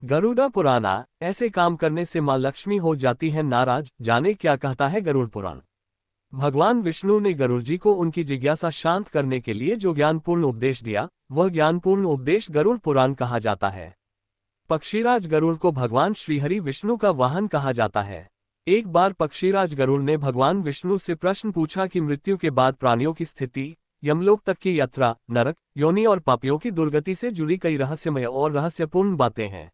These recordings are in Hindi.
गरुड़ा पुराना, ऐसे काम करने से माँ लक्ष्मी हो जाती है नाराज, जाने क्या कहता है गरुड़ पुराण। भगवान विष्णु ने गरुड़ जी को उनकी जिज्ञासा शांत करने के लिए जो ज्ञानपूर्ण उपदेश दिया, वह ज्ञानपूर्ण उपदेश गरुड़ पुराण कहा जाता है। पक्षीराज गरुड़ को भगवान श्रीहरि विष्णु का वाहन कहा जाता है। एक बार पक्षीराज गरुड़ ने भगवान विष्णु से प्रश्न पूछा कि मृत्यु के बाद प्राणियों की स्थिति, यमलोक तक की यात्रा, नरक, योनि और पापियों की दुर्गति से जुड़ी कई रहस्यमय और रहस्यपूर्ण बातें हैं।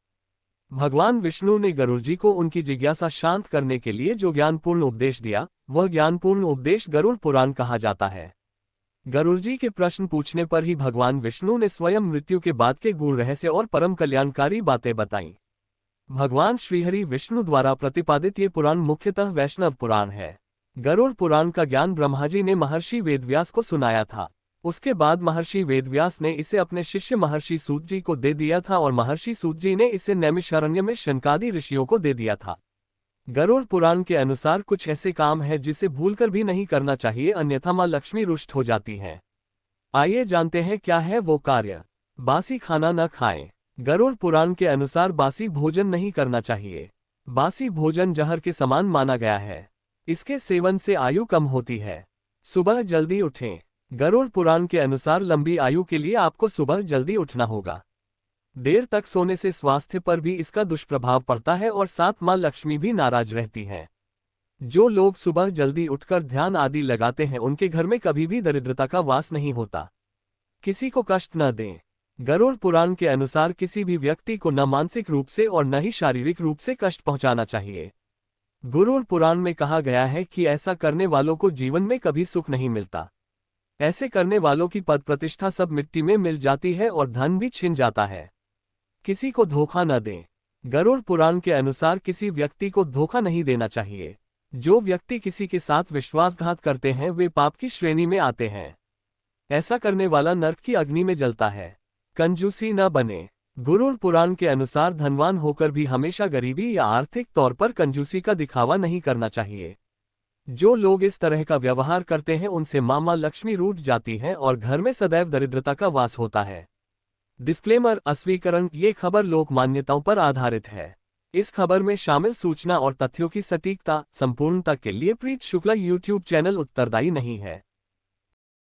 भगवान विष्णु ने गरुड़ जी को उनकी जिज्ञासा शांत करने के लिए जो ज्ञानपूर्ण उपदेश दिया, वह ज्ञानपूर्ण उपदेश गरुड़ पुराण कहा जाता है। गरुड़ जी के प्रश्न पूछने पर ही भगवान विष्णु ने स्वयं मृत्यु के बाद के गूढ़ रहस्य और परम कल्याणकारी बातें बताईं। भगवान श्रीहरि विष्णु द्वारा प्रतिपादित ये पुराण मुख्यतः वैष्णव पुराण है। गरुड़ पुराण का ज्ञान ब्रह्मा जी ने महर्षि वेदव्यास को सुनाया था। उसके बाद महर्षि वेदव्यास ने इसे अपने शिष्य महर्षि सूत जी को दे दिया था और महर्षि सूत जी ने इसे नैमिषारण्य में शनकादि ऋषियों को दे दिया था। गरुड़ पुराण के अनुसार कुछ ऐसे काम है जिसे भूलकर भी नहीं करना चाहिए, अन्यथा माँ लक्ष्मी रुष्ट हो जाती हैं। आइए जानते हैं क्या है वो कार्य। बासी खाना न खाएं। गरुड़ पुराण के अनुसार बासी भोजन नहीं करना चाहिए। बासी भोजन जहर के समान माना गया है। इसके सेवन से आयु कम होती है। सुबह जल्दी उठें। गरुड़ पुराण के अनुसार लंबी आयु के लिए आपको सुबह जल्दी उठना होगा। देर तक सोने से स्वास्थ्य पर भी इसका दुष्प्रभाव पड़ता है और साथ माँ लक्ष्मी भी नाराज रहती हैं। जो लोग सुबह जल्दी उठकर ध्यान आदि लगाते हैं, उनके घर में कभी भी दरिद्रता का वास नहीं होता। किसी को कष्ट न दें। गरुड़ पुराण के अनुसार किसी भी व्यक्ति को न मानसिक रूप से और न ही शारीरिक रूप से कष्ट पहुंचाना चाहिए। गरुड़ पुराण में कहा गया है कि ऐसा करने वालों को जीवन में कभी सुख नहीं मिलता। ऐसे करने वालों की पद प्रतिष्ठा सब मिट्टी में मिल जाती है और धन भी छिन जाता है। किसी को धोखा न दें। गरुड़ पुराण के अनुसार किसी व्यक्ति को धोखा नहीं देना चाहिए। जो व्यक्ति किसी के साथ विश्वासघात करते हैं वे पाप की श्रेणी में आते हैं। ऐसा करने वाला नरक की अग्नि में जलता है। कंजूसी न बने। गरुड़ पुराण के अनुसार धनवान होकर भी हमेशा गरीबी या आर्थिक तौर पर कंजूसी का दिखावा नहीं करना चाहिए। जो लोग इस तरह का व्यवहार करते हैं उनसे माँ लक्ष्मी रूठ जाती है और घर में सदैव दरिद्रता का वास होता है। डिस्क्लेमर, अस्वीकरण, ये खबर लोक मान्यताओं पर आधारित है। इस खबर में शामिल सूचना और तथ्यों की सटीकता, संपूर्णता के लिए प्रीत शुक्ला यूट्यूब चैनल उत्तरदायी नहीं है।